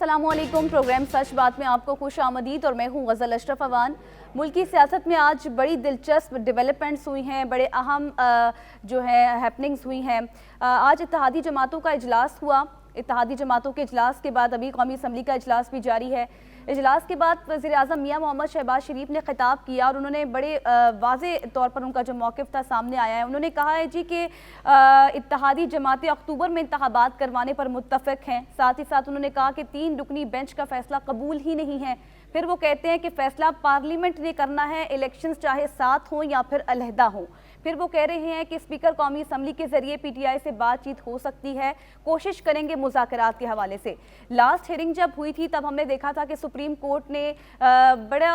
अस्सलामुअलैकुम। प्रोग्राम सच बात में आपको खुश आमदीद और मैं हूं गज़ल अशरफ अवान। मुल्क की सियासत में आज बड़ी दिलचस्प डेवलपमेंट्स हुई हैं, बड़े अहम जो है हैपनिंग्स हुई हैं। आज इत्तेहादी जमातों का इजलास हुआ। इत्तेहादी जमातों के इजलास के बाद अभी कौमी असम्बली का इजलास भी जारी है। इजलास के बाद वज़ीर-ए-आज़म मियां मोहम्मद शहबाज शरीफ ने खिताब किया और उन्होंने बड़े वाज़े तौर पर उनका जो मौक़िफ़ था सामने आया है। उन्होंने कहा है जी कि इत्तेहादी जमातें अक्टूबर में इंतखाबात करवाने पर मुत्तफ़िक़ हैं। साथ ही साथ उन्होंने कहा कि 3 रुकनी बेंच का फ़ैसला कबूल ही नहीं है। फिर वो कहते हैं कि फ़ैसला पार्लियामेंट ने करना है, इलेक्शंस चाहे साथ हों या फिर अलहदा हों। फिर वो कह रहे हैं कि स्पीकर कौमी असम्बली के ज़रिए PTI से बातचीत हो सकती है, कोशिश करेंगे मुज़ाकरात के हवाले से। लास्ट हियरिंग जब हुई थी तब हमने देखा था कि सुप्रीम कोर्ट ने बड़ा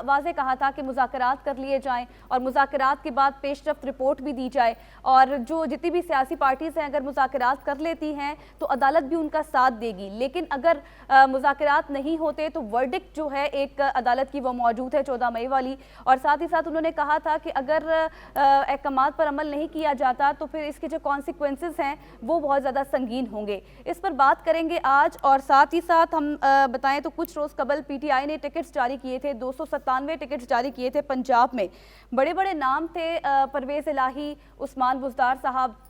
वाज़े कहा था कि मुज़ाकरात कर लिए जाएँ और मुज़ाकरात के बाद पेशरफ्त रिपोर्ट भी दी जाए और जो जितनी भी सियासी पार्टीज़ हैं अगर मुज़ाकरात कर लेती हैं तो अदालत भी उनका साथ देगी। लेकिन अगर मुज़ाकरात नहीं होते तो वर्डिक्ट जो है एक अदालत की वो मौजूद है 14 मई वाली। और साथ ही साथ उन्होंने कहा था कि अगर अहकामात पर अमल नहीं किया जाता तो फिर इसके जो कॉन्सिक्वेंसेस हैं वो बहुत ज़्यादा संगीन होंगे। इस पर बात करेंगे आज। और साथ ही साथ हम बताएं तो कुछ रोज़ कबल PTI ने टिकट्स जारी किए थे, 297 टिकट्स जारी किए थे पंजाब में। बड़े बड़े नाम थे, परवेज़ इलाही, उस्मान बुज़दार साहब।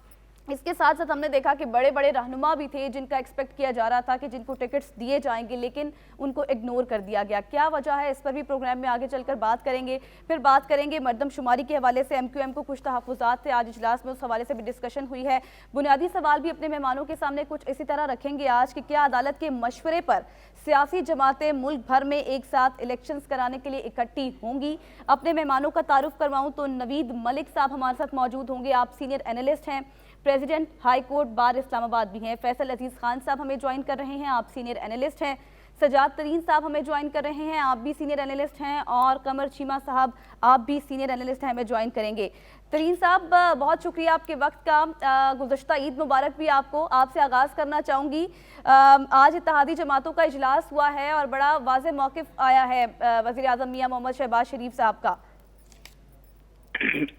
इसके साथ साथ हमने देखा कि बड़े बड़े रहनुमा भी थे जिनका एक्सपेक्ट किया जा रहा था कि जिनको टिकट्स दिए जाएंगे, लेकिन उनको इग्नोर कर दिया गया। क्या वजह है, इस पर भी प्रोग्राम में आगे चलकर बात करेंगे। फिर बात करेंगे मरदमशुमारी के हवाले से। MQM को कुछ तहफ़्फ़ुज़ात थे, आज इजलास में उस हवाले से भी डिस्कशन हुई है। बुनियादी सवाल भी अपने मेहमानों के सामने कुछ इसी तरह रखेंगे आज कि क्या अदालत के मशवरे पर सियासी जमातें मुल्क भर में एक साथ इलेक्शंस कराने के लिए इकट्ठी होंगी। अपने मेहमानों का तारुफ करवाऊँ तो नवीद मलिक साहब हमारे साथ मौजूद होंगे, आप सीनियर एनालिस्ट हैं, president high court bar Islamabad भी हैं। फैसल अजीज़ खान साहब हमें ज्वाइन कर रहे हैं, आप सीनियर एनालिस्ट हैं। सजाद तरीन साहब हमें ज्वाइन कर रहे हैं, आप भी सीनियर एनालिस्ट हैं। और कमर चीमा साहब, आप भी सीनियर एनालिस्ट हैं, हमें ज्वाइन करेंगे। तरीन साहब, बहुत शुक्रिया आपके वक्त का। गुज़श्ता ईद मुबारक भी आपको। आपसे आगाज़ करना चाहूँगी, आज इत्तेहादी जमातों का इजलास हुआ है और बड़ा वाज़े मौक़िफ़ आया है वज़ीर-ए-आज़म मियां मोहम्मद शहबाज शरीफ साहब का।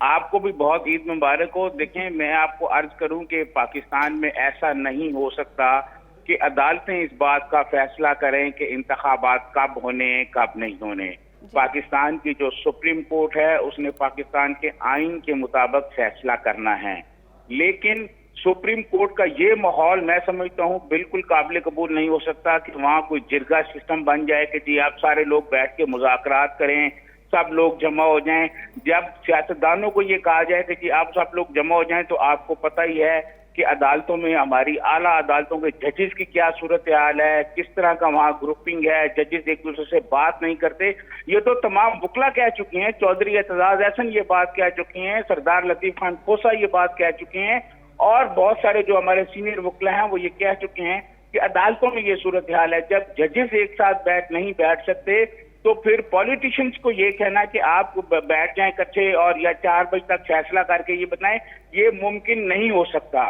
आपको भी बहुत ईद मुबारक हो। देखें, मैं आपको अर्ज करूं कि पाकिस्तान में ऐसा नहीं हो सकता कि अदालतें इस बात का फैसला करें कि इंतखाबात कब होने कब नहीं होने। पाकिस्तान की जो सुप्रीम कोर्ट है उसने पाकिस्तान के आइन के मुताबिक फैसला करना है। लेकिन सुप्रीम कोर्ट का ये माहौल मैं समझता हूँ बिल्कुल काबिल कबूल नहीं हो सकता कि वहाँ कोई जिरगा सिस्टम बन जाए कि जी आप सारे लोग बैठ के मुज़ाकरात करें, सब लोग जमा हो जाएं। जब सियासतदानों को ये कहा जाए कि जी आप सब लोग जमा हो जाएं तो आपको पता ही है कि अदालतों में हमारी आला अदालतों के जजेस की क्या सूरत हाल है, किस तरह का वहाँ ग्रुपिंग है, जजेस एक दूसरे से बात नहीं करते। ये तो तमाम वकला कह चुके हैं, चौधरी एतजाज एहसन ये बात कह चुके हैं, सरदार लतीफ खान खोसा ये बात कह चुके हैं और बहुत सारे जो हमारे सीनियर वकला हैं वो ये कह चुके हैं कि अदालतों में ये सूरत हाल है। जब जजेस एक साथ नहीं बैठ सकते तो फिर पॉलिटिशियंस को ये कहना कि आप बैठ जाएं इकट्ठे और या 4 बजे तक फैसला करके ये बताएं, ये मुमकिन नहीं हो सकता।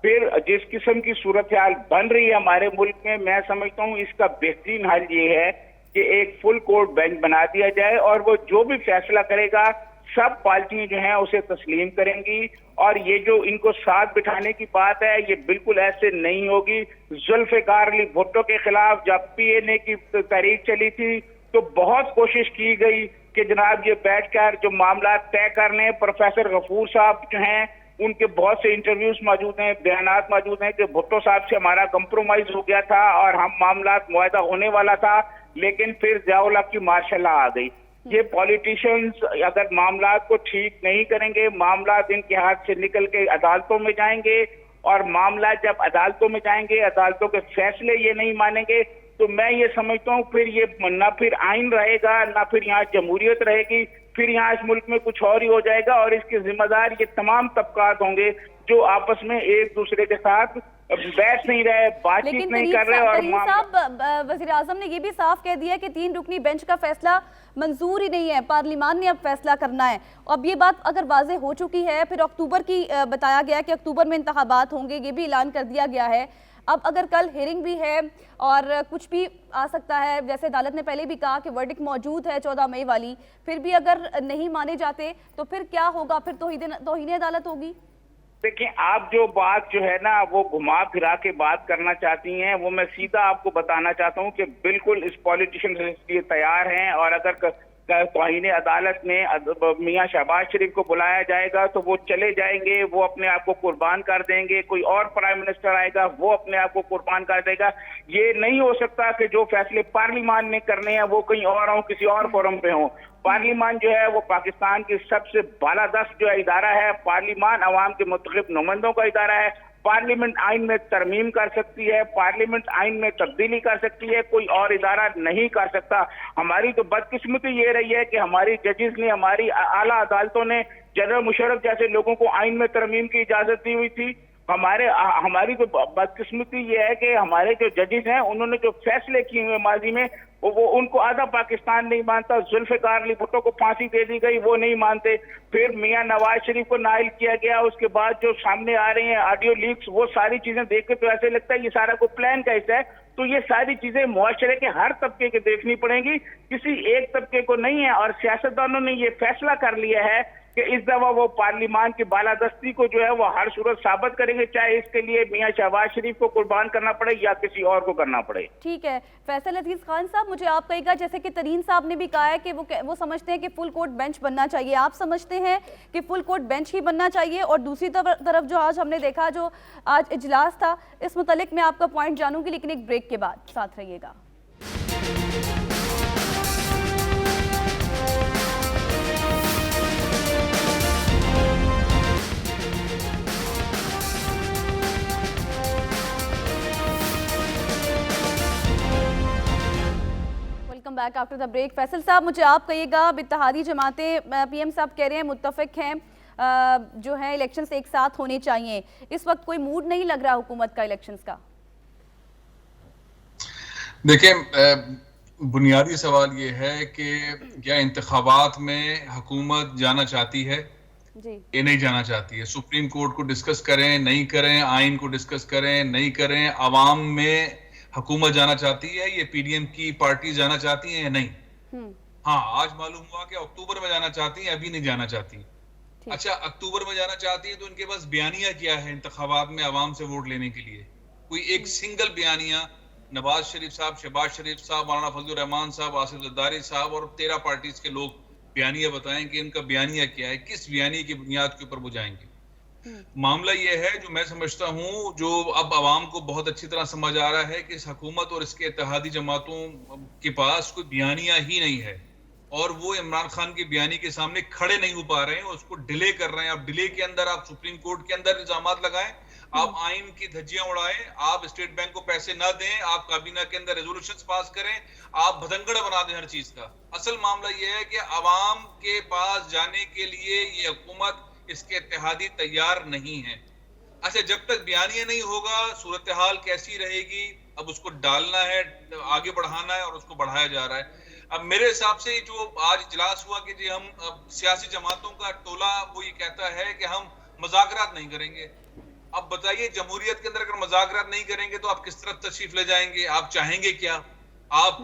फिर जिस किस्म की सूरत हाल बन रही है हमारे मुल्क में, मैं समझता हूँ इसका बेहतरीन हल ये है कि एक फुल कोर्ट बेंच बना दिया जाए और वो जो भी फैसला करेगा सब पार्टियां जो हैं उसे तस्लीम करेंगी। और ये जो इनको साथ बिठाने की बात है ये बिल्कुल ऐसे नहीं होगी। जुल्फ़िकार अली भुट्टो के खिलाफ जब PNA की तहरीक चली थी तो बहुत कोशिश की गई कि जनाब ये बैठकर जो मामला तय कर लें। प्रोफेसर गफूर साहब जो हैं उनके बहुत से इंटरव्यूज मौजूद हैं, बयानात मौजूद हैं कि भुट्टो साहब से हमारा कंप्रोमाइज हो गया था और हम मामला मुआहदा होने वाला था, लेकिन फिर ज़ियाउल हक की मार्शल आ गई। ये पॉलिटिशियंस अगर मामला को ठीक नहीं करेंगे, मामला इनके हाथ से निकल के अदालतों में जाएंगे और मामला जब अदालतों में जाएंगे, अदालतों के फैसले ये नहीं मानेंगे तो मैं ये समझता हूँ फिर ये ना फिर आइन रहेगा ना फिर यहाँ जमहूरियत रहेगी, फिर यहाँ इस मुल्क में कुछ और ही हो जाएगा और इसके जिम्मेदार ये तमाम तबकात होंगे जो आपस में एक दूसरे के साथ बैठ नहीं रहे, बातचीत नहीं कर रहे। और साहब, वज़ीर-ए-आज़म ने ये भी साफ कह दिया कि 3 रुकनी बेंच का फैसला मंजूर ही नहीं है, पार्लियामान ने अब फैसला करना है। अब ये बात अगर वाज़े हो चुकी है, फिर अक्टूबर की बताया गया कि अक्टूबर में इंतखाबात होंगे, ये भी ऐलान कर दिया गया है। अब अगर कल हियरिंग भी है और कुछ भी आ सकता है, जैसे अदालत ने पहले भी कहा कि वर्डिक्ट मौजूद है 14 मई वाली, फिर भी अगर नहीं माने जाते तो फिर क्या होगा? फिर तौहीन अदालत होगी। देखिए, आप जो बात जो है ना वो घुमा फिरा के बात करना चाहती हैं, वो मैं सीधा आपको बताना चाहता हूं कि बिल्कुल इस पॉलिटिशियन इसके लिए तैयार हैं। और अगर तौहीन अदालत में मियां शहबाज शरीफ को बुलाया जाएगा तो वो चले जाएंगे, वो अपने आप को कुर्बान कर देंगे। कोई और प्राइम मिनिस्टर आएगा, वो अपने आप को कुर्बान कर देगा। ये नहीं हो सकता कि जो फैसले पार्लियामान ने करने हैं वो कहीं और हों, किसी और फोरम पे हों। पार्लियामान जो है वो पाकिस्तान की सबसे बालादस्त जो है इदारा है। पार्लियामान अवाम के मुख्तलिफ नुमाइंदों का इदारा है। पार्लियामेंट आइन में तरमीम कर सकती है, पार्लियामेंट आइन में तब्दीली कर सकती है, कोई और इदारा नहीं कर सकता। हमारी तो बदकिस्मती ये रही है कि हमारी जजेस ने, हमारी आला अदालतों ने जनरल मुशर्रफ जैसे लोगों को आइन में तरमीम की इजाजत दी हुई थी। हमारी तो बदकिस्मती ये है कि हमारे जो जजेस हैं उन्होंने जो फैसले किए हुए माजी में वो उनको आधा पाकिस्तान नहीं मानता। जुल्फिकार अली भुट्टो को फांसी दे दी गई, वो नहीं मानते। फिर मियां नवाज शरीफ को नाइल किया गया। उसके बाद जो सामने आ रहे हैं ऑडियो लीक्स, वो सारी चीजें देख के तो ऐसे लगता है ये सारा कोई प्लान का हिस्सा है। तो ये सारी चीजें मुआशरे के हर तबके के देखनी पड़ेंगी, किसी एक तबके को नहीं है। और सियासतदानों ने ये फैसला कर लिया है कि इस दफा वो पार्लियामान की बालादस्ती को जो है वो हर सूरत साबित करेंगे, चाहे इसके लिए मियां शहबाज शरीफ को कुर्बान करना पड़े या किसी और को करना पड़े। ठीक है फैसल अजीज खान साहब, मुझे आप कहेगा, जैसे कि तरीन साहब ने भी कहा है कि वो समझते हैं कि फुल कोर्ट बेंच बनना चाहिए, आप समझते हैं कि फुल कोर्ट बेंच ही बनना चाहिए? और दूसरी तरफ जो आज हमने देखा, जो आज इजलास था, इस मुतालिक मैं आपका पॉइंट जानूंगी, लेकिन एक ब्रेक के बाद साथ रहिएगा। Welcome back after the break. Faisal साहब, मुझे आप कहिएगा, अब इत्तेहादी जमातें, पीएम साहब कह रहे हैं मुत्तफिक हैं, जो है इलेक्शंस एक साथ होने चाहिए। इस वक्त कोई मूड नहीं लग रहा हुकूमत का इलेक्शंस का? देखिए, बुनियादी सवाल ये है कि क्या इंतखाबात में हुकूमत जाना चाहती है जी, ये नहीं जाना चाहती है? सुप्रीम कोर्ट को डिस्कस करें, नहीं करें, आइन को डिस्कस करें, नहीं करें, अवाम में हुकूमत जाना चाहती है, ये पीडीएम की पार्टी जाना चाहती है या नहीं? हाँ, आज मालूम हुआ कि अक्टूबर में जाना चाहती है, अभी नहीं जाना चाहती। अच्छा, अक्टूबर में जाना चाहती है तो इनके पास बयानिया क्या है इंतखाबात में अवाम से वोट लेने के लिए? कोई एक सिंगल बयानिया नवाज शरीफ साहब, शहबाज शरीफ साहब, मौलाना फजलुर रहमान साहब, आसिफ जरदारी साहब और 13 पार्टीज के लोग बयानिया बताएं कि इनका बयानिया क्या है, किस बयानिया की बुनियाद के ऊपर वो जाएंगे। मामला ये है, जो मैं समझता हूं, जो अब अवाम को बहुत अच्छी तरह समझ आ रहा है कि इस हुकूमत और इसके इत्तेहादी जमातों के पास कोई बयानिया ही नहीं है और वो इमरान खान की बयानी के सामने खड़े नहीं हो पा रहे हैं, उसको डिले कर रहे हैं। अब डिले के अंदर आप सुप्रीम कोर्ट के अंदर इल्जामात लगाएं, आप आइन की धज्जियां उड़ाएं, आप स्टेट बैंक को पैसे ना दें, आप काबीना के अंदर रेजोल्यूशंस पास करें, आप भदंगड़ बना दें हर चीज का। असल मामला यह है कि अवाम के पास जाने के लिए ये हुकूमत, इसके इत्तेहादी तैयार नहीं है। अच्छा, जब तक बयानिया नहीं होगा, सूरत हाल कैसी रहेगी? अब उसको डालना है, आगे बढ़ाना है और उसको बढ़ाया जा रहा है। अब मेरे हिसाब से जो आज इजलास हुआ कि जी हम सियासी जमातों का टोला वो ये कहता है कि हम मुज़ाकरात नहीं करेंगे। अब बताइए, जमहूरियत के अंदर अगर मुज़ाकरात नहीं करेंगे तो आप किस तरह तशरीफ ले जाएंगे? आप चाहेंगे क्या? आप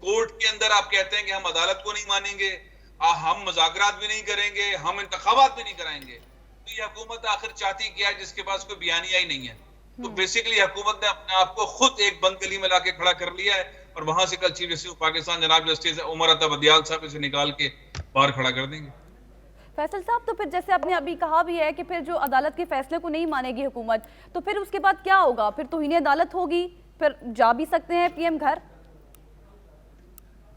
कोर्ट के अंदर आप कहते हैं कि हम अदालत को नहीं मानेंगे, हम मुज़ाकरात भी नहीं करेंगे, हम इंतखाबात भी नहीं कराएंगे। तो ये हुकूमत आखिर चाहती क्या है जिसके पास कोई बयानिया ही नहीं है? तो बेसिकली हुकूमत ने अपने आप को खुद एक बंद गली में लाके खड़ा कर लिया है और वहां से कल चीफ जस्टिस पाकिस्तान जनाब जस्टिस उमर अता बदियाल साहब इसे निकाल के बाहर खड़ा कर देंगे। फैसल साहब, तो फिर जैसे आपने अभी कहा भी है कि फिर जो अदालत के फैसले को नहीं मानेगी हुकूमत, तो फिर उसके बाद क्या होगा? फिर तौहीन अदालत होगी, फिर जा भी सकते हैं पीएम घर?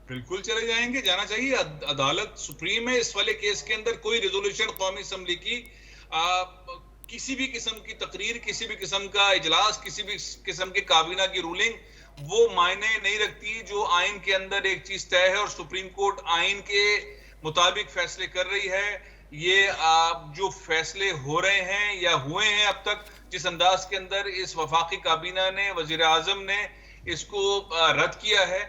बिल्कुल चले जाएंगे, जाना चाहिए। अदालत सुप्रीम है, इस वाले केस के अंदर कोई रेजोल्यूशन कौमी असम्बली की, किसी भी किस्म की तकरीर, किसी भी किस्म का इजलास, किसी भी किस्म की काबीना की रूलिंग वो मायने नहीं रखती। जो आइन के अंदर एक चीज तय है और सुप्रीम कोर्ट आइन के मुताबिक फैसले कर रही है, ये जो फैसले हो रहे हैं या हुए हैं अब तक, जिस अंदाज के अंदर इस वफाकी काबीना ने, वजीर आजम ने इसको रद्द किया है,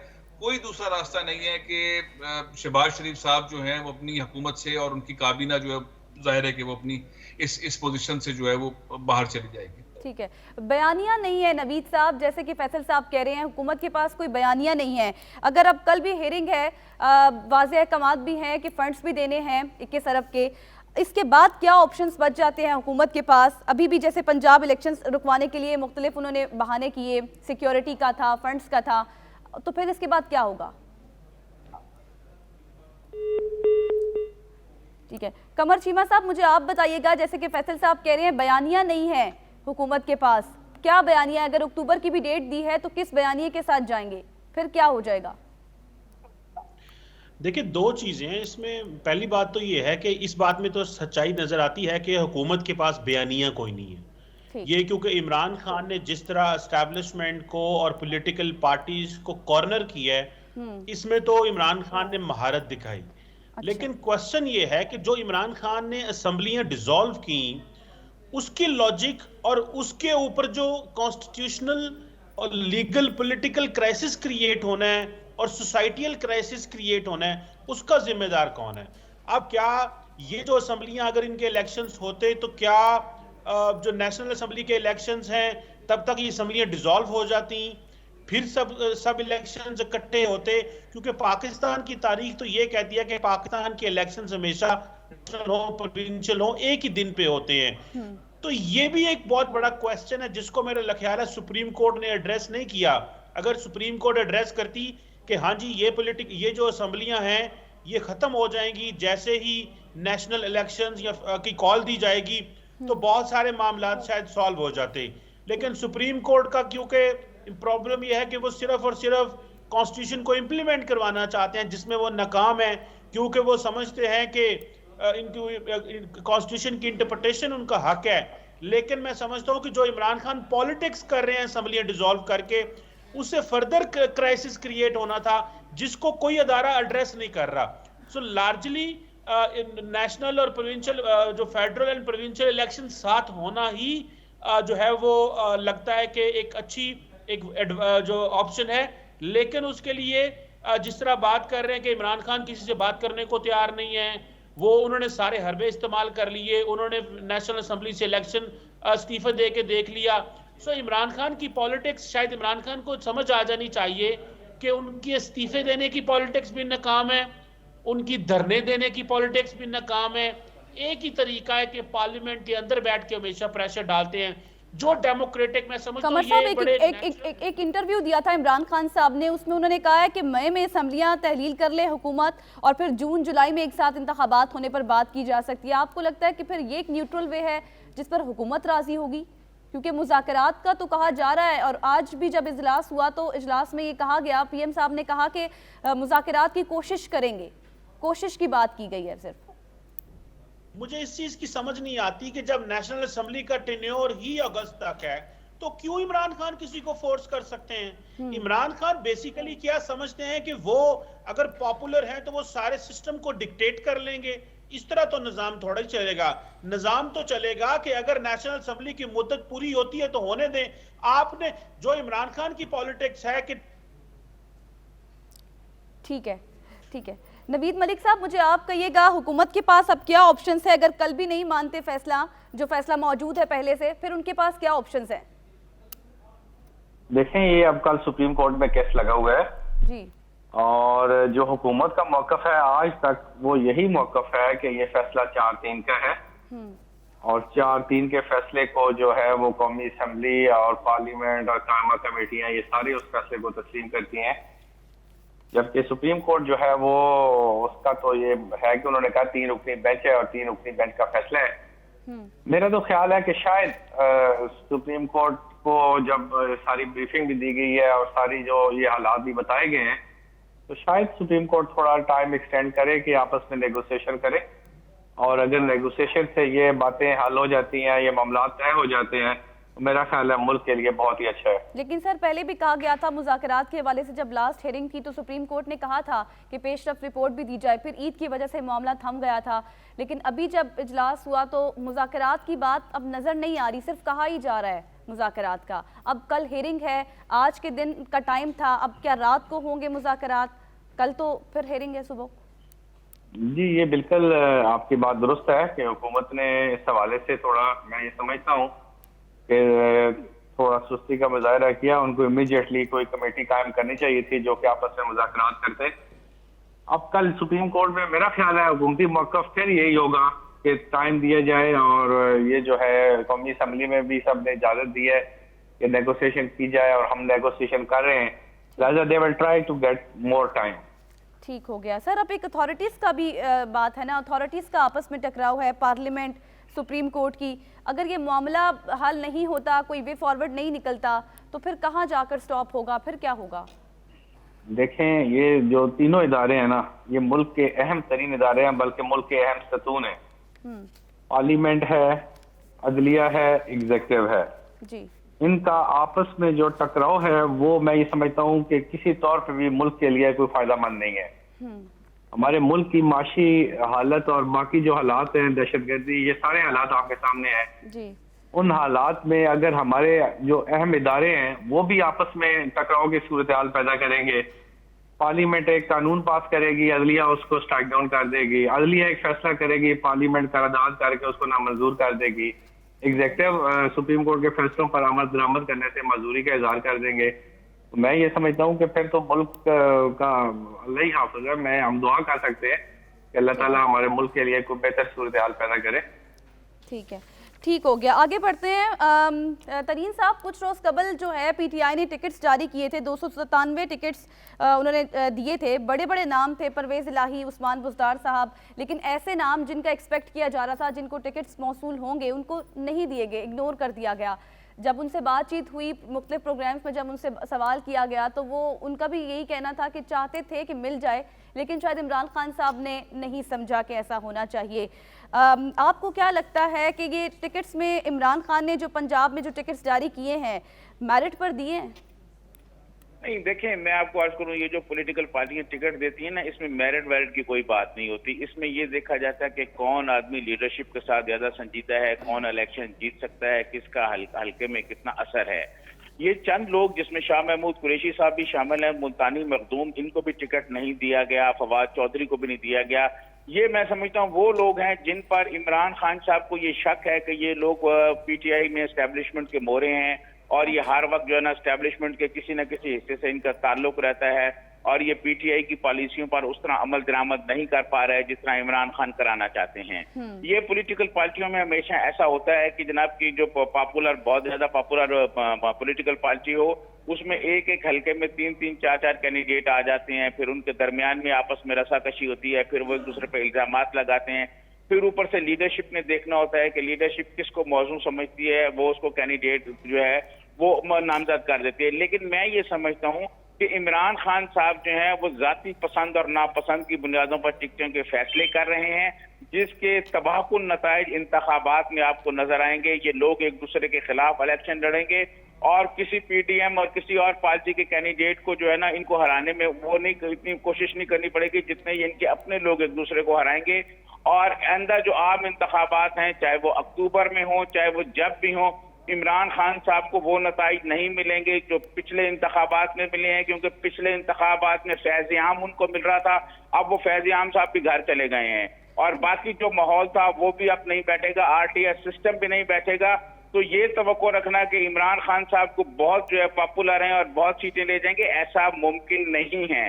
कोई दूसरा रास्ता नहीं है कि शहबाज शरीफ साहब जो हैं वो अपनी हुकूमत से और उनकी काबीना जो है, जाहिर है कि वो अपनी इस पोजीशन से जो है वो बाहर चली जाएगी। ठीक है, बयानिया नहीं है नवीद साहब, जैसे कि फैसल साहब कह रहे हैं हुकूमत के पास कोई बयानिया नहीं है। अगर अब कल भी हेयरिंग है, वाज़ेह अहकामात भी हैं कि फंड्स भी देने हैं 21 अरब के, इसके बाद क्या ऑप्शंस बच जाते हैं हुकूमत के पास? अभी भी जैसे पंजाब इलेक्शंस रुकवाने के लिए मुख्तलिफ उन्होंने बहाने किए, सिक्योरिटी का था, फंड्स का था, तो फिर इसके बाद क्या होगा? ठीक है, कमर चीमा साहब मुझे आप बताइएगा, जैसे कि फैसल साहब कह रहे हैं बयानिया नहीं है हुकूमत के पास, क्या बयानिया? अगर अक्टूबर की भी डेट दी है तो किस बयानिए के साथ जाएंगे, फिर क्या हो जाएगा? देखिए, दो चीजें हैं इसमें। पहली बात तो ये है कि इस बात में तो सच्चाई नजर आती है कि हुकूमत के पास बयानिया कोई नहीं है। ये क्योंकि इमरान खान ने जिस तरह एस्टैब्लिशमेंट को और पॉलिटिकल पार्टीज को कॉर्नर किया है, इसमें तो इमरान खान ने महारत दिखाई। अच्छा। लेकिन क्वेश्चन ये है कि जो इमरान खान ने असेंबलियां डिसॉल्व की, उसकी लॉजिक और उसके ऊपर जो कॉन्स्टिट्यूशनल और लीगल पॉलिटिकल क्राइसिस क्रिएट होना है और सोसाइटियल क्राइसिस क्रिएट होना है, उसका जिम्मेदार कौन है? अब क्या ये जो असेंबलियां, अगर इनके इलेक्शंस होते तो क्या जो नेशनल असेंबली के इलेक्शंस हैं तब तक ये असेंबलियां डिसॉल्व हो जाती, फिर सब इलेक्शंस इकट्ठे होते? क्योंकि पाकिस्तान की तारीख तो ये कहती है कि पाकिस्तान के इलेक्शंस हमेशा नेशनल हो, प्रोविंशियल हो, एक ही दिन पे होते हैं। तो ये भी एक बहुत बड़ा क्वेश्चन है जिसको मेरा ख्याल है सुप्रीम कोर्ट ने एड्रेस नहीं किया। अगर सुप्रीम कोर्ट एड्रेस करती कि हाँ जी ये जो असेंबलियां हैं ये खत्म हो जाएंगी जैसे ही नेशनल इलेक्शंस या की कॉल दी जाएगी, तो बहुत सारे मामला शायद सॉल्व हो जाते। लेकिन सुप्रीम कोर्ट का क्योंकि प्रॉब्लम यह है कि वो सिर्फ और सिर्फ कॉन्स्टिट्यूशन को इंप्लीमेंट करवाना चाहते हैं, जिसमें वो नाकाम है, क्योंकि वो समझते हैं कि कॉन्स्टिट्यूशन की इंटरप्रिटेशन उनका हक है। लेकिन मैं समझता हूं कि जो इमरान खान पॉलिटिक्स कर रहे हैं असेंबलियां डिसॉल्व करके, उससे फर्दर क्राइसिस क्रिएट होना था जिसको कोई अदारा एड्रेस नहीं कर रहा। सो लार्जली नेशनल और प्रोविंशियल जो फेडरल एंड प्रोविंशियल इलेक्शन साथ होना ही जो है वो लगता है कि एक अच्छी जो ऑप्शन है। लेकिन उसके लिए जिस तरह बात कर रहे हैं कि इमरान खान किसी से बात करने को तैयार नहीं है, वो उन्होंने सारे हरबे इस्तेमाल कर लिए, उन्होंने नेशनल असेंबली से इलेक्शन इस्तीफा दे के देख लिया। सो इमरान खान की पॉलिटिक्स, शायद इमरान खान को समझ आ जानी चाहिए कि उनकी इस्तीफे देने की पॉलिटिक्स भी नाकाम है, उनकी धरने देने की पॉलिटिक्स भी नाकाम है। एक ही तरीका है कि पार्लियामेंट के अंदर बैठ के हमेशा प्रेशर डालते हैं, जो डेमोक्रेटिक मैं समझता हूं। कमर साहब एक इंटरव्यू दिया था इमरान खान साहब ने, उसमें उन्होंने कहा है कि मई में असेंबलियां तहलील कर ले हुकूमत और फिर जून जुलाई में एक साथ इंतखाबात होने पर बात की जा सकती है। आपको लगता है कि फिर ये एक न्यूट्रल वे है जिस पर हुकूमत राजी होगी? क्योंकि मुज़ाकरात का तो कहा जा रहा है, और आज भी जब इजलास हुआ तो इजलास में ये कहा गया, पीएम साहब ने कहा कि मुज़ाकरात की कोशिश करेंगे, कोशिश की बात की गई है। सिर्फ मुझे इस चीज की समझ नहीं आती कि जब नेशनल असेंबली का टेन्योर ही अगस्त तक है तो क्यों इमरान खान किसी को फोर्स कर सकते हैं? इमरान खान बेसिकली क्या समझते हैं कि वो अगर पॉपुलर हैं तो वो सारे सिस्टम को डिक्टेट कर लेंगे? इस तरह तो निजाम थोड़ा ही चलेगा। निजाम तो चलेगा कि अगर नेशनल असेंबली की मुद्दत पूरी होती है तो होने दें। आपने जो इमरान खान की पॉलिटिक्स है कि ठीक है नवीद मलिक साहब, मुझे आप कहिएगा हुकूमत के पास अब क्या ऑप्शंस है? अगर कल भी नहीं मानते फैसला, जो फैसला मौजूद है पहले से, फिर उनके पास क्या ऑप्शंस हैं? देखें, ये अब कल सुप्रीम कोर्ट में केस लगा हुआ है जी, और जो हुकूमत का मौकफ है आज तक वो यही मौकफ है कि ये फैसला 4-3 का है, और 4-3 के फैसले को जो है वो कौमी असेंबली और पार्लियामेंट और कायमा कमेटियां ये सारी उस फैसले को तस्लीम करती हैं। जबकि सुप्रीम कोर्ट जो है वो उसका तो ये है कि उन्होंने कहा 3 रुकनी बेंच है और 3 रुकनी बेंच का फैसला है। मेरा तो ख्याल है कि शायद सुप्रीम कोर्ट को जब सारी ब्रीफिंग भी दी गई है और सारी जो ये हालात भी बताए गए हैं, तो शायद सुप्रीम कोर्ट थोड़ा टाइम एक्सटेंड करे कि आपस में नेगोशिएशन करे, और अगर नेगोशिएशन से ये बातें हल हो जाती हैं, ये मामला तय हो जाते हैं, तो मेरा ख्याल है मुल्क के लिए बहुत ही अच्छा है। लेकिन सर पहले भी कहा गया था मुज़ाकरात के हवाले से, जब लास्ट हेयरिंग थी तो सुप्रीम कोर्ट ने कहा था कि पेशरफ रिपोर्ट भी दी जाए, फिर ईद की वजह से मामला थम गया था। लेकिन अभी जब इजलास हुआ तो मुज़ाकरात की बात अब नजर नहीं आ रही, सिर्फ कहा ही जा रहा है मुज़ाकरात का। अब कल हेयरिंग है, आज के दिन का टाइम था, अब क्या रात को होंगे मुज़ाकरात? कल तो फिर हेयरिंग है सुबह। जी, ये बिल्कुल आपकी बात दुरुस्त है कि हुकूमत ने इस हवाले से थोड़ा, मैं ये समझता हूँ कि थोड़ा सुस्ती का मुजाहरा किया। उनको इमीडिएटली कोई कमेटी कायम करनी चाहिए थी जो कि आपस में मुज़ाकरात करते। अब कल सुप्रीम कोर्ट में मेरा ख्याल है हुकूमती मौक़िफ़ फिर यही होगा के टाइम दिया जाए, और ये जो है कौमी असम्बली में भी सब ने इजाजत दी है कि नेगोशिएशन की जाए, और हम नेगोशिएशन कर रहे हैं, लिहाजा they will try to get more time. ठीक हो गया सर। अब एक अथॉरिटीज़ का भी बात है ना, अथॉरिटीज़ का आपस में टकराव है, पार्लियामेंट सुप्रीम कोर्ट की। अगर ये मामला हल नहीं होता, कोई वे फॉरवर्ड नहीं निकलता, तो फिर कहाँ जाकर स्टॉप होगा, फिर क्या होगा? देखें, ये जो तीनों इदारे हैं ना, ये मुल्क के अहम तरीन इदारे हैं, बल्कि मुल्क के अहम सतून हैं। पार्लियामेंट है, अदलिया है, एग्जीक्यूटिव है जी। इनका आपस में जो टकराव है वो मैं ये समझता हूँ कि किसी तौर पे भी मुल्क के लिए कोई फायदामंद नहीं है। हमारे मुल्क की माशी हालत और बाकी जो हालात हैं, दहशतगर्दी, ये सारे हालात आपके सामने हैं जी। उन हालात में अगर हमारे जो अहम इदारे हैं वो भी आपस में टकराव की सूरत हाल पैदा करेंगे, पार्लियामेंट एक कानून पास करेगी, अदलिया उसको स्ट्राइक डाउन कर देगी, अदलिया एक फैसला करेगी, पार्लियामेंट करारदाद करके उसको नामंजूर कर देगी, एग्जीक्यूटिव सुप्रीम कोर्ट के फैसलों पर आमद दरामद करने से मजदूरी का इजहार कर देंगे। तो मैं ये समझता हूँ कि फिर तो मुल्क का अल्लाह ही हाफ़िज़ है। हम दुआ कर सकते हैं कि अल्लाह ताला हमारे मुल्क के लिए कोई बेहतर सूरत हाल पैदा करे। ठीक है, ठीक हो गया। आगे बढ़ते हैं। तरीन साहब, कुछ रोज़ कबल जो है पीटीआई ने टिकट्स जारी किए थे, 297 टिकट्स उन्होंने दिए थे। बड़े बड़े नाम थे, परवेज़ इलाही, उस्मान बुज़दार साहब, लेकिन ऐसे नाम जिनका एक्सपेक्ट किया जा रहा था, जिनको टिकट्स मौसूल होंगे, उनको नहीं दिए गए, इग्नोर कर दिया गया। जब उनसे बातचीत हुई मुख्तलिफ प्रोग्राम्स में, जब उनसे सवाल किया गया, तो वो उनका भी यही कहना था कि चाहते थे कि मिल जाए, लेकिन शायद इमरान खान साहब ने नहीं समझा कि ऐसा होना चाहिए। आपको क्या लगता है कि ये टिकट्स में इमरान खान ने जो पंजाब में जो टिकट्स जारी किए हैं, मेरिट पर दिए हैं? नहीं, देखें, मैं आपको अर्ज करूं, ये जो पॉलिटिकल पार्टियां टिकट देती हैं ना, इसमें मेरिट वेरिट की कोई बात नहीं होती। इसमें ये देखा जाता है कि कौन आदमी लीडरशिप के साथ ज्यादा संजीदा है, कौन इलेक्शन जीत सकता है, किसका हल्के में कितना असर है। ये चंद लोग, जिसमें शाह महमूद कुरैशी साहब भी शामिल हैं, मुल्तानी मखदूम, इनको भी टिकट नहीं दिया गया, फवाद चौधरी को भी नहीं दिया गया। ये मैं समझता हूँ वो लोग हैं जिन पर इमरान खान साहब को ये शक है कि ये लोग पीटीआई में एस्टेब्लिशमेंट के मोरे हैं, और ये हर वक्त जो है ना एस्टेब्लिशमेंट के किसी न किसी हिस्से से इनका ताल्लुक रहता है, और ये पीटीआई की पॉलिसियों पर उस तरह अमल दरामद नहीं कर पा रहे जिस तरह इमरान खान कराना चाहते हैं। ये पॉलिटिकल पार्टियों में हमेशा ऐसा होता है कि जनाब की जो पॉपुलर, बहुत ज्यादा पॉपुलर पॉलिटिकल पार्टी हो, उसमें एक एक हल्के में 3-3, 4-4 कैंडिडेट आ जाते हैं, फिर उनके दरमियान में आपस में रसाकशी होती है, फिर वो एक दूसरे पर इल्जामात लगाते हैं, फिर ऊपर से लीडरशिप ने देखना होता है कि लीडरशिप किसको मौजूद समझती है, वो उसको कैंडिडेट जो है वो नामजद कर देती है। लेकिन मैं ये समझता हूँ कि इमरान खान साहब जो है वो जाती पसंद और नापसंद की बुनियादों पर टिकटों के फैसले कर रहे हैं, जिसके तबाहकुन नताइज इंतखाबात में आपको नजर आएंगे। ये लोग एक दूसरे के खिलाफ इलेक्शन लड़ेंगे, और किसी पीडीएम और किसी और पार्टी के कैंडिडेट को जो है ना इनको हराने में वो नहीं, इतनी कोशिश नहीं करनी पड़ेगी जितने ये इनके अपने लोग एक दूसरे को हराएंगे। और अंदर जो आम इंतखाबात हैं, चाहे वो अक्टूबर में हो, चाहे वो जब भी हो, इमरान खान साहब को वो नताइज नहीं मिलेंगे जो पिछले इंतखाबात में मिले हैं, क्योंकि पिछले इंतखाबात में फैज़ आम उनको मिल रहा था, अब वो फैज़ आम साहब भी घर चले गए हैं, और बाकी जो माहौल था वो भी अब नहीं बैठेगा, आरटीएस सिस्टम भी नहीं बैठेगा। तो ये तवक्को रखना कि इमरान खान साहब को बहुत जो है पॉपुलर हैं और बहुत सीटें ले जाएंगे, ऐसा मुमकिन नहीं है।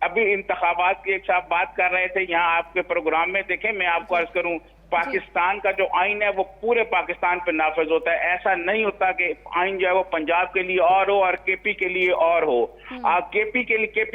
अभी इंतखाबात की एक साहब बात कर रहे थे यहाँ आपके प्रोग्राम में, देखें मैं आपको अर्ज करूं, पाकिस्तान का जो आइन है वो पूरे पाकिस्तान पे नाफिज होता है। ऐसा नहीं होता कि आइन जो है वो पंजाब के लिए और हो और केपी के लिए और हो। केपी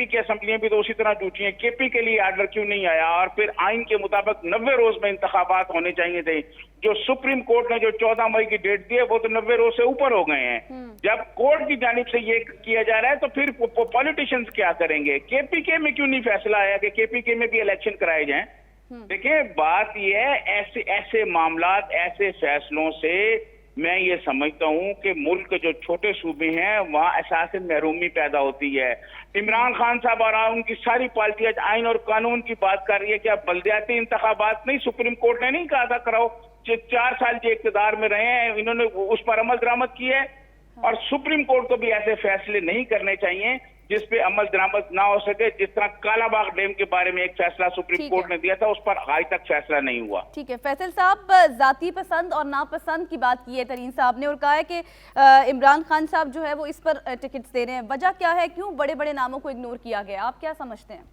की असम्बलियां भी तो उसी तरह टूटी हैं, केपी के लिए आर्डर क्यों नहीं आया? और फिर आइन के मुताबिक 90 रोज में इंतखाबात होने चाहिए थे। जो सुप्रीम कोर्ट ने जो 14 मई की डेट दी है वो तो 90 रोज से ऊपर हो गए हैं। जब कोर्ट की जानिब से ये किया जा रहा है तो फिर पॉलिटिशियंस क्या करेंगे? केपीके में क्यों नहीं फैसला आया कि केपीके में भी इलेक्शन कराए जाएं? देखिए, बात यह है, ऐसे मामलात, ऐसे फैसलों से मैं ये समझता हूं कि मुल्क के जो छोटे सूबे हैं वहां एहसास महरूमी पैदा होती है। इमरान खान साहब और उनकी सारी पार्टियां आइन और कानून की बात कर रही है कि अब बल्दियाती इंतखाबात नहीं, सुप्रीम कोर्ट ने नहीं कहा था कराओ, 4 साल के इक़्तिदार में रहे हैं, इन्होंने उस पर अमल दरामद किया है। और सुप्रीम कोर्ट को भी ऐसे फैसले नहीं करने चाहिए जिसपे अमल दरामद ना हो सके। जिस तरह कालाबाग डैम के बारे में एक फैसला सुप्रीम कोर्ट ने दिया था, उस पर आज तक फैसला नहीं हुआ। ठीक है, फैसल साहब, जाती पसंद और नापसंद की बात की है तरीन साहब ने, और कहा है कि इमरान खान साहब जो है वो इस पर टिकट्स दे रहे हैं। वजह क्या है, क्यों बड़े बड़े नामों को इग्नोर किया गया? आप क्या समझते हैं?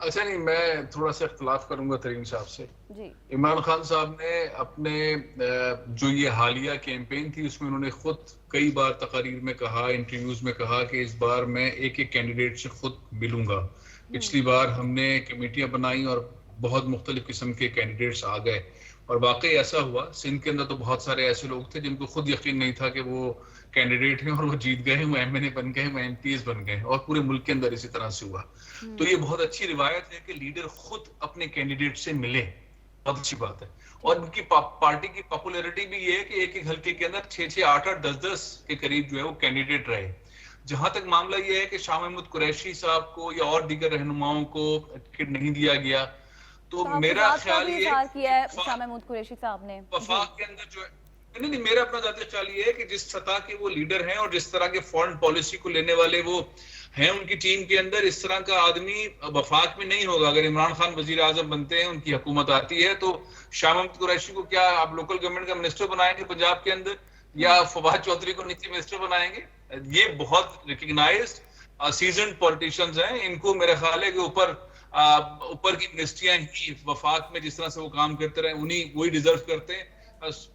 अच्छा नहीं, मैं थोड़ा सा इख्तलाफ करूंगा तरीन साहब से। जी। इमरान खान साहब ने अपने जो ये हालिया कैंपेन थी उसमें उन्होंने खुद कई बार तकारीर में कहा, इंटरव्यूज में कहा कि इस बार मैं एक एक कैंडिडेट से खुद मिलूंगा। पिछली बार हमने कमेटियां बनाई और बहुत मुख्तलिफ किस्म के कैंडिडेट्स आ गए और वाकई ऐसा हुआ। सिंध के अंदर तो बहुत सारे ऐसे लोग थे जिनको खुद यकीन नहीं था कि वो कैंडिडेट हैं और वो जीत गए, वो एमएनए बन गए, वो एमपीएस बन गए, और पूरे मुल्क के अंदर इसी तरह से हुआ। तो ये बहुत अच्छी रिवायत है कि लीडर खुद अपने कैंडिडेट से मिले, बहुत अच्छी बात है। और उनकी पार्टी की पॉपुलैरिटी भी ये है कि एक एक हल्के के अंदर 6-6, 8-8, 10-10 के करीब जो है वो कैंडिडेट रहे। जहां तक मामला ये है कि शाह महमूद कुरैशी साहब को या और दीगर रहनुमाओं को टिकट नहीं दिया गया, तो मेरा ख्याल ये किया है शाह महमूद कुरैशी साहब ने वफाक के अंदर जो है, नहीं, मेरा अपना ज़ाती ख्याल ये है कि जिस सतह के वो लीडर हैं और जिस तरह के फॉरेन पॉलिसी को लेने वाले वो हैं उनकी टीम के अंदर, इस तरह का आदमी वफाक में नहीं होगा। अगर इमरान खान वजीर आजम बनते हैं, उनकी हुकूमत आती है, तो शाह महमूद कुरैशी को क्या आप लोकल गवर्नमेंट का मिनिस्टर बनाएंगे पंजाब के अंदर, या फवाद चौधरी को नीति मिनिस्टर बनाएंगे? ये बहुत रिकग्नाइज्ड सीजन्ड पॉलिटिशियंस हैं। इनको मेरा ख्याल है कि ऊपर की मिनिस्ट्रियां ही वफाक में जिस तरह से वो काम करते रहे, उन्हीं वही डिजर्व करते हैं।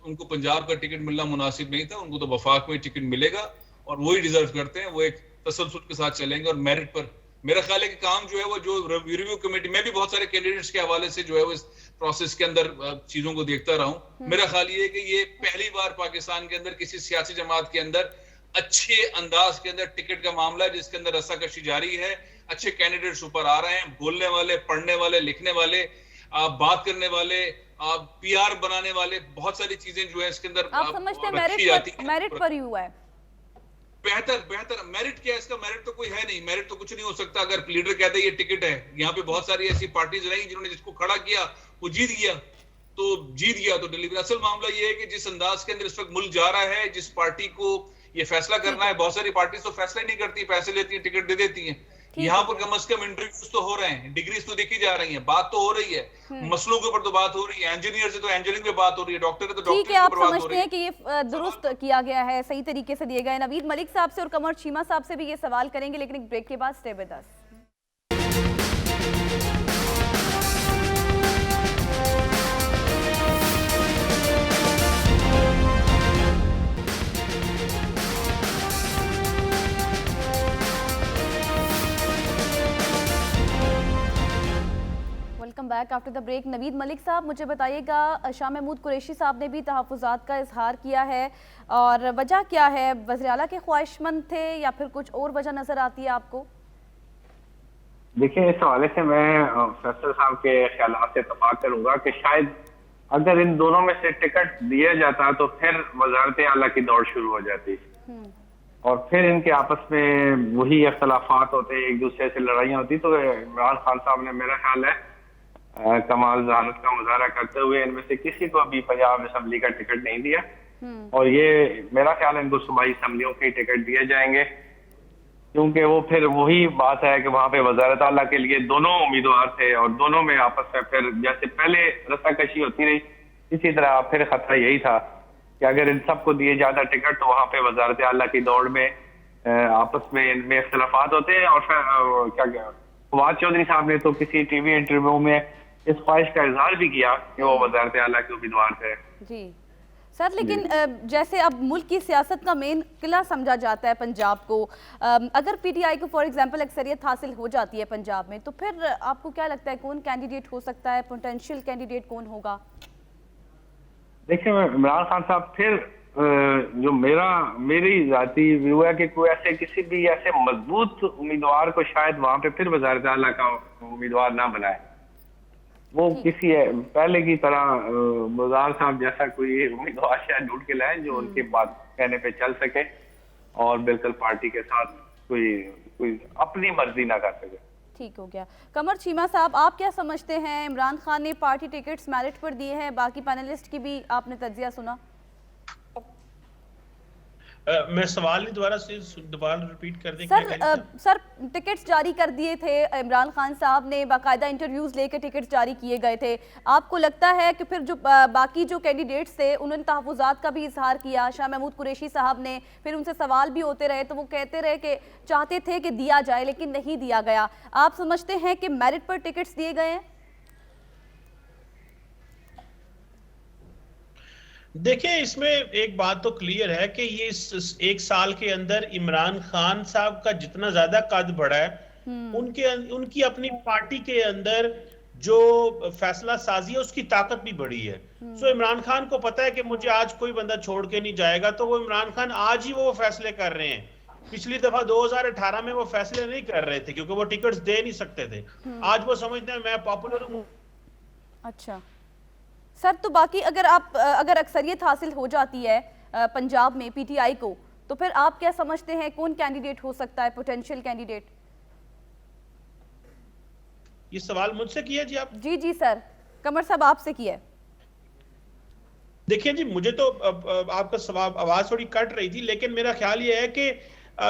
उनको पंजाब का टिकट मिलना मुनासिब नहीं था, उनको तो वफाक में टिकट मिलेगा और वही डिजर्व करते हैं। वो एक तसलसल के साथ चलेंगे और मेरिट पर मेरा ख्याल है कि काम जो है वो जो रिव्यू कमेटी में भी बहुत सारे कैंडिडेट्स के हवाले से जो है वो इस प्रोसेस के अंदर चीजों को देखता रहा हूं। मेरा ख्याल ये है कि ये पहली बार पाकिस्तान के अंदर किसी सियासी जमात के अंदर अच्छे अंदाज के अंदर टिकट का मामला है जिसके अंदर रस्साकशी जारी है। अच्छे कैंडिडेट्स ऊपर आ रहे हैं, बोलने वाले, पढ़ने वाले, लिखने वाले, बात करने वाले, पीआर बनाने वाले, बहुत सारी चीजें जो है इसके अंदर आप समझते हैं मेरिट पर ही हुआ है? बेहतर मेरिट क्या है इसका? मेरिट तो कोई है नहीं, मेरिट तो कुछ नहीं हो सकता। अगर लीडर कहते हैं ये टिकट है, यहाँ पे बहुत सारी ऐसी पार्टीज रही जिन्होंने जिसको खड़ा किया वो जीत गया, तो डिलीवरी। असल मामला ये है कि जिस अंदाज के अंदर इस वक्त मुल्क जा रहा है, जिस पार्टी को ये फैसला करना है, बहुत सारी पार्टी तो फैसला ही नहीं करती, पैसे लेती है, टिकट दे देती है। यहाँ पर कम से कम इंटरव्यूज तो हो रहे हैं, डिग्रीज तो देखी जा रही हैं, बात तो हो रही है, मसलों के ऊपर तो बात हो रही है, इंजीनियर से तो इंजीनियरिंग पे बात हो रही है, डॉक्टर है तो डॉक्टर के ऊपर बात हो रही है। आप समझते हैं कि ये दुरुस्त किया गया है, सही तरीके से दिए गए? नवीद मलिक साहब से और कमर चीमा साहब से भी ये सवाल करेंगे, लेकिन एक ब्रेक के बाद। Stay with us. Welcome back after the break. Naveed Malik साहब, मुझे बताइएगा, शाह महमूद कुरैशी साहब ने भी तहफ़्फ़ुज़ात का इजहार किया है, और वजह क्या है? वज़ीर आला के ख्वाहिशमंद थे या फिर कुछ और वजह नज़र आती है आपको? देखिए, इस हवाले से मैं फैसल साहब के ख्यालात से इत्तफ़ाक़ करूंगा कि शायद अगर इन दोनों में से टिकट दिया जाता तो फिर वज़ारत आला की दौड़ शुरू हो जाती और फिर इनके आपस में वही इख्तलाफात होते, एक दूसरे से लड़ाइयाँ होती। तो इमरान खान साहब ने, मेरा ख्याल है, कमाल जहानत का मुजाहरा करते हुए इनमें से किसी को भी पंजाब असम्बली का टिकट नहीं दिया, और ये मेरा ख्याल है इनको सूबाई असम्बलियों के टिकट दिए जाएंगे, क्योंकि वो फिर वही बात है कि वहां पे वजारत आला के लिए दोनों उम्मीदवार थे और दोनों में आपस में फिर जैसे पहले रस्साकशी होती रही, इसी तरह फिर खतरा यही था कि अगर इन सबको दिए जाता टिकट तो वहां पे वजारत आला की दौड़ में आपस में इनमें इख्तलाफात होते हैं। और फिर फवाद चौधरी साहब ने तो किसी टीवी इंटरव्यू में इस ख्वाहिश का इजहार भी किया कि वो वजारत आला के उम्मीदवार थे। जी सर, लेकिन जैसे अब मुल्क की सियासत का मेन किला समझा जाता है पंजाब को, अगर पीटीआई को फॉर एग्जांपल अक्सरियत हासिल हो जाती है पंजाब में, तो फिर आपको क्या लगता है कौन कैंडिडेट हो सकता है, पोटेंशियल कैंडिडेट कौन होगा? देखिए, इमरान खान साहब फिर जो मेरी जाती व्यू है कि कोई ऐसे किसी भी ऐसे मजबूत उम्मीदवार को शायद वहां पे फिर वजारत आला का उम्मीदवार ना बनाए। वो किसी पहले की तरह मुजार साहब जैसा कोई उम्मीदवार शायद ढूंढ के लाए जो उनकी बात कहने पे चल सके और बिल्कुल पार्टी के साथ कोई अपनी मर्जी ना कर सके। ठीक हो गया। कमर चीमा साहब, आप क्या समझते हैं? इमरान खान ने पार्टी टिकट्स मेरिट पर दिए हैं, बाकी पैनलिस्ट की भी आपने तज्जिया सुना। मैं सवाल नहीं दोबारा रिपीट कर दें। सर टिकट्स जारी कर दिए थे इमरान खान साहब ने, बाकायदा इंटरव्यूज लेकर टिकट्स जारी किए गए थे। आपको लगता है कि फिर जो बाकी जो कैंडिडेट्स थे उन्होंने तहफ़्फ़ुज़ात का भी इजहार किया, शाह महमूद कुरैशी साहब ने, फिर उनसे सवाल भी होते रहे तो वो कहते रहे कि चाहते थे कि दिया जाए लेकिन नहीं दिया गया। आप समझते हैं कि मेरिट पर टिकट्स दिए गए हैं? देखिए, इसमें एक बात तो क्लियर है कि ये इस एक साल के अंदर इमरान खान साहब का जितना ज्यादा कद बढ़ा है, उनकी अपनी पार्टी के अंदर जो फैसला साजी है उसकी ताकत भी बढ़ी है। सो इमरान खान को पता है कि मुझे आज कोई बंदा छोड़ के नहीं जाएगा, तो वो इमरान खान आज ही वो फैसले कर रहे हैं। पिछली दफा 2018 में वो फैसले नहीं कर रहे थे क्योंकि वो टिकट्स दे नहीं सकते थे। आज वो समझते हैं मैं पॉपुलर हूं। अच्छा सर, तो बाकी अगर अक्सरियत हासिल हो जाती है पंजाब में पीटीआई को, तो फिर आप क्या समझते हैं कौन कैंडिडेट हो सकता है पोटेंशियल कैंडिडेट? ये सवाल मुझसे किया जी आप? जी सर, कमर साहब आपसे किया। देखिए जी, मुझे तो आपका सवाल आवाज थोड़ी कट रही थी, लेकिन मेरा ख्याल ये है कि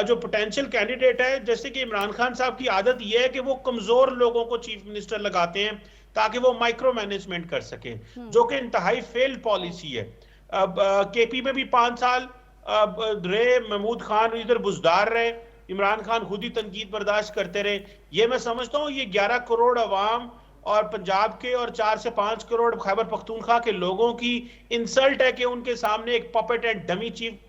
जो पोटेंशियल कैंडिडेट है, जैसे कि इमरान खान साहब की आदत ये है कि वो कमजोर लोगों को चीफ मिनिस्टर लगाते हैं ताकि वो माइक्रो मैनेजमेंट कर सके, जो कि इंतहाई फेल्ड पॉलिसी है। अब केपी में भी 5 साल रहे महमूद खान, इधर बुजदार रहे, इमरान खान खुद ही तनकीद बर्दाश्त करते रहे। ये मैं समझता हूँ ये 11 करोड़ अवाम और पंजाब के और 4 से 5 करोड़ खैबर पख्तूनख्वा के लोगों की इंसल्ट है कि उनके सामने एक पपेट एंड डमी चीफ,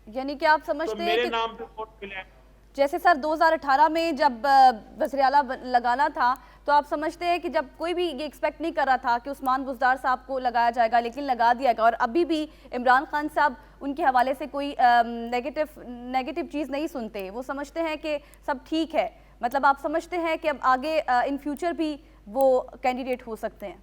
यानी कि आप समझते तो हैं मेरे कि नाम पे वोट मिले। जैसे सर 2018 में जब वज़ीर-ए-आला लगाना था, तो आप समझते हैं कि जब कोई भी ये एक्सपेक्ट नहीं कर रहा था कि उस्मान बुज़दार साहब को लगाया जाएगा, लेकिन लगा दिया गया, और अभी भी इमरान खान साहब उनके हवाले से कोई नेगेटिव चीज़ नहीं सुनते, वो समझते हैं कि सब ठीक है। मतलब आप समझते हैं कि अब आगे इन फ्यूचर भी वो कैंडिडेट हो सकते हैं?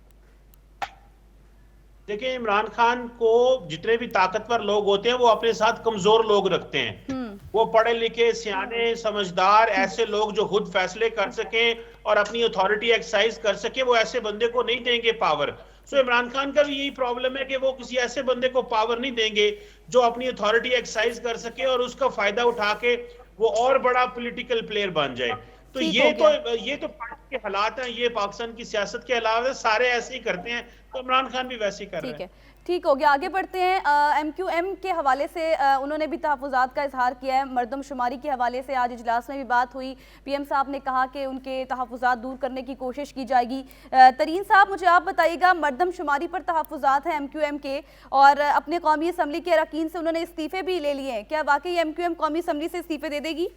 देखिए, इमरान खान को जितने भी ताकतवर लोग होते हैं वो अपने साथ कमजोर लोग रखते हैं। वो पढ़े लिखे, सियाने, समझदार, ऐसे लोग जो खुद फैसले कर सकें और अपनी अथॉरिटी एक्सरसाइज कर सके, वो ऐसे बंदे को नहीं देंगे पावर। सो इमरान खान का भी यही प्रॉब्लम है कि वो किसी ऐसे बंदे को पावर नहीं देंगे जो अपनी अथॉरिटी एक्सरसाइज कर सके और उसका फायदा उठा के वो और बड़ा पॉलिटिकल प्लेयर बन जाए। तो ये तो पार्टी के हालात हैं, ये पाकिस्तान की सियासत के अलावा सारे ऐसे ही करते हैं, तो इमरान खान भी वैसे ही कर रहे हैं। ठीक हो गया, आगे बढ़ते हैं। MQM के हवाले से उन्होंने भी तहफ़्फ़ुज़ात का इजहार किया है। मरदमशुमारी के हवाले से आज इजलास में भी बात हुई। PM साहब ने कहा कि उनके तहफ़्फ़ुज़ात दूर करने की कोशिश की जाएगी। तरीन साहब, मुझे आप बताइएगा, मरदमशुमारी पर तहफ़्फ़ुज़ात हैं MQM के, और अपने कौमी असम्बली के अरकान से उन्होंने इस्तीफ़े भी ले लिए हैं। क्या वाकई MQM कौमी असम्बली से इस्तीफ़े दे देगी?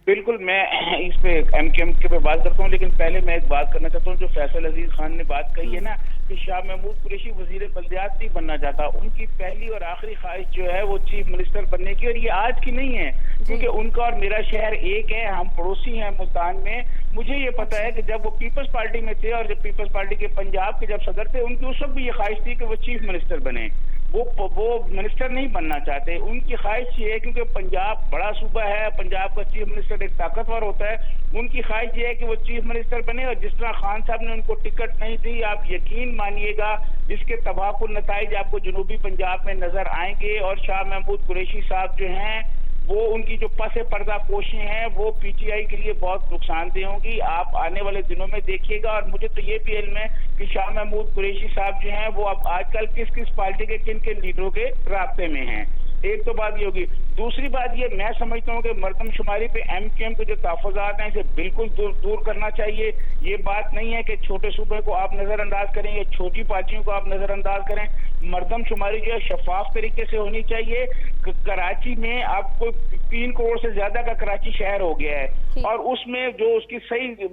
बिल्कुल, मैं इस पे MQM के पे बात करता हूँ, लेकिन पहले मैं एक बात करना चाहता हूँ। जो फैसल अजीज खान ने बात कही है ना कि शाह महमूद कुरैशी वजीर बल्दियात नहीं बनना चाहता, उनकी पहली और आखिरी ख्वाहिश जो है वो चीफ मिनिस्टर बनने की, और ये आज की नहीं है, क्योंकि उनका और मेरा शहर एक है, हम पड़ोसी हैं मुल्तान में। मुझे ये पता है कि जब वो पीपल्स पार्टी में थे और जब पीपल्स पार्टी के पंजाब के जब सदर थे, उनकी उस वक्त भी ये ख्वाहिश थी कि वो चीफ मिनिस्टर बने। वो मिनिस्टर नहीं बनना चाहते, उनकी ख्वाहिश ये है, क्योंकि पंजाब बड़ा सूबा है, पंजाब का चीफ मिनिस्टर एक ताकतवर होता है, उनकी ख्वाहिश ये है कि वो चीफ मिनिस्टर बने। और जिस तरह खान साहब ने उनको टिकट नहीं दी, आप यकीन मानिएगा इसके तबाहकुन नताइज आपको जनूबी पंजाब में नजर आएंगे। और शाह महमूद कुरैशी साहब जो हैं, वो उनकी जो पसे पर्दा कोशिशें हैं वो PTI के लिए बहुत नुकसानदेह होंगी, आप आने वाले दिनों में देखिएगा। और मुझे तो ये भी इल्म है कि शाह महमूद कुरैशी साहब जो हैं वो अब आजकल किस किस पार्टी के किन किन लीडरों के रास्ते में हैं। एक तो बात ये होगी। दूसरी बात ये, मैं समझता हूँ कि मरदमशुमारी पे MQM के जो तहफ़्फ़ुज़ात हैं इसे बिल्कुल दूर करना चाहिए। ये बात नहीं है कि छोटे सूबे को आप नजरअंदाज करें या छोटी पार्टियों को आप नजरअंदाज करें। मरदमशुमारी जो है शफाफ तरीके से होनी चाहिए। कराची में आपको 3 करोड़ से ज्यादा का कराची शहर हो गया है, और उसमें जो उसकी सही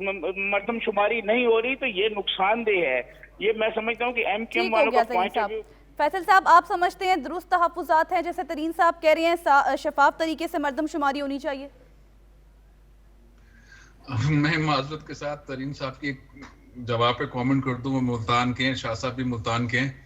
मरदमशुमारी नहीं हो रही, तो ये नुकसानदेह है। ये मैं समझता हूँ कि MQM वालों का पॉइंट ऑफ व्यू। फैसल साहब, आप समझते हैं दुरुस्त तहफ़्फ़ुज़ात हैं जैसे तरीन साहब कह रहे हैं, शफाफ तरीके से मरदमशुमारी होनी चाहिए? मैं माज़रत के साथ तरीन साहब के जवाब पे कमेंट कर दूं। वो मुल्तान के हैं, शाह साहब भी मुल्तान के हैं।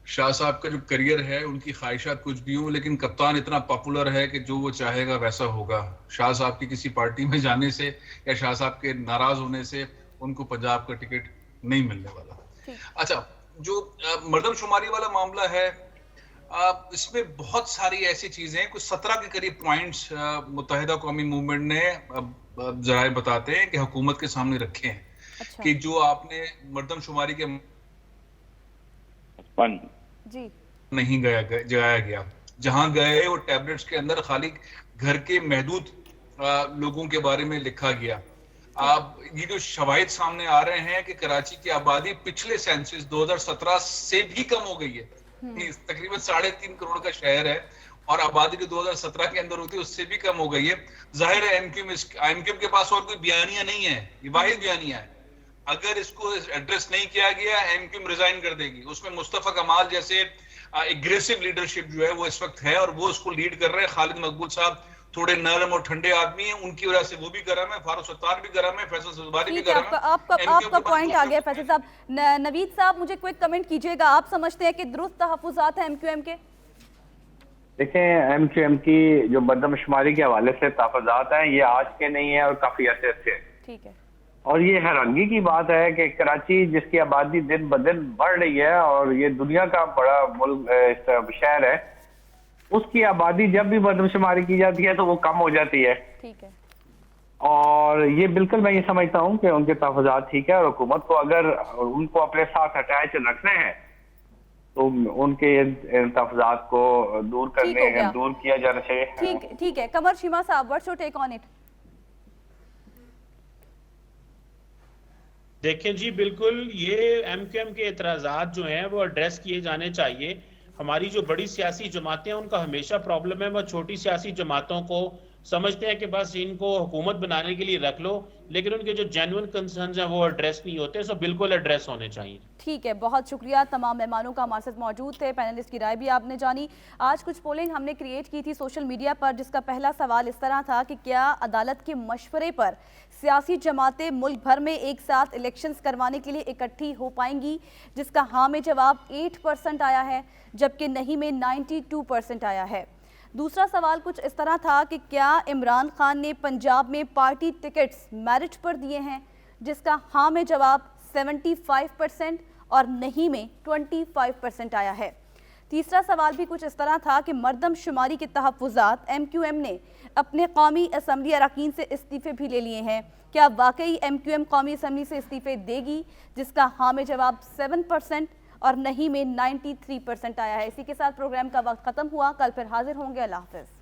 शाह साहब का जो करियर है, उनकी ख्वाहिशात कुछ भी हों, लेकिन कप्तान इतना पॉपुलर है कि जो वो चाहेगा वैसा होगा। शाह साहब की किसी पार्टी में जाने से या शाह साहब के नाराज होने से उनको पंजाब का टिकट नहीं मिलने वाला। अच्छा, जो मरदमशुमारी वाला मामला है, इसमें बहुत सारी ऐसी चीजें हैं, कुछ 17 के करीब पॉइंट्स मुत्तहिदा कौमी मूवमेंट ने जराए बताते हैं कि हुकूमत के सामने रखे हैं। अच्छा। कि जो आपने मर्दमशुमारी के जी नहीं जगाया गया, जहां गए वो टैबलेट्स के अंदर खाली घर के महदूद लोगों के बारे में लिखा गया। ये जो शवाहिद सामने आ रहे हैं कि कराची की आबादी पिछले सेंसस 2017 से भी कम हो गई है। तकरीबन 3.5 करोड़ का शहर है और आबादी जो 2017 के अंदर होती है उससे भी कम हो गई है। जाहिर है एमक्यूएम के पास और कोई बयानिया नहीं है, ये वाहिद बयानिया है। अगर इसको एड्रेस नहीं किया गया एमक्यूएम रिजाइन कर देगी। उसमें मुस्तफा कमाल जैसे एग्रेसिव लीडरशिप जो है वो इस वक्त है और वो उसको लीड कर रहे हैं। खालिद मकबूल साहब थोड़े नरम और ठंडे आदमी हैं, उनकी वजह से वो भी गरम है, फारूक सत्तार भी गरम है, फैसल सब्ज़वारी भी गरम है। आपका पॉइंट आ गया फैसल साहब। नवीद साहब मुझे क्विक कमेंट कीजिएगा, आप समझते हैं कि दुरुस्त तहफ़्फ़ुज़ात हैं एमक्यूएम के? देखें, एमक्यूएम की जो मर्दमशुमारी के हवाले से तहफ़्फ़ुज़ात हैं ये आज के नहीं है और काफी अरसे से। ठीक है। और ये हैरानगी की बात है कि कराची जिसकी आबादी दिन ब दिन बढ़ रही है और ये दुनिया का बड़ा मुल्क शहर है, उसकी आबादी जब भी मर्दमशुमारी की जाती है तो वो कम हो जाती है। ठीक है। और ये बिल्कुल मैं ये समझता हूँ कि उनके तहफ़्फ़ुज़ात ठीक है और हुकूमत को अगर उनको अपने साथ अटैच रखने हैं तो उनके तहफ़्फ़ुज़ात को दूर किया जाना चाहिए। ठीक है। कमर शीमा साहब, what's your take on it? देखें जी, बिल्कुल ये एमक्यूएम के एतराज़ात जो हैं वो एड्रेस किए जाने चाहिए। हमारी जो बड़ी सियासी जमातें हैं उनका हमेशा प्रॉब्लम है, वह छोटी सियासी जमातों को समझते हैं कि बस इनको हुकूमत बनाने के लिए रख लो, लेकिन उनके जो जेन्युइन कंसर्न्स हैं वो एड्रेस नहीं होते। सो बिल्कुल एड्रेस होने चाहिए। ठीक है, बहुत शुक्रिया तमाम मेहमानों का हमारे साथ मौजूद थे। पैनलिस्ट की राय भी आपने जानी। आज कुछ पोलिंग हमने क्रिएट की थी सोशल मीडिया पर, जिसका पहला सवाल इस तरह था कि क्या अदालत के मशवरे पर सियासी जमातें मुल्क भर में एक साथ इलेक्शंस करवाने के लिए इकट्ठी हो पाएंगी, जिसका हाँ में जवाब 8% आया है, जबकि नहीं में 92% आया है। दूसरा सवाल कुछ इस तरह था कि क्या इमरान खान ने पंजाब में पार्टी टिकट्स मेरिट पर दिए हैं, जिसका हाँ में जवाब 75% और नहीं में 25% आया है। तीसरा सवाल भी कुछ इस तरह था कि मर्दमशुमारी के तहफ़्फ़ुज़ात एमक्यूएम ने अपने कौमी असम्बली अरकान से इस्तीफ़े भी ले लिए हैं, क्या वाकई एमक्यूएम कौमी असम्बली से इस्तीफ़े देगी, जिसका हाँ में जवाब 7% और नहीं में 93% आया है। इसी के साथ प्रोग्राम का वक्त ख़त्म हुआ। कल फिर हाजिर होंगे। अल्लाह हाफ़िज़।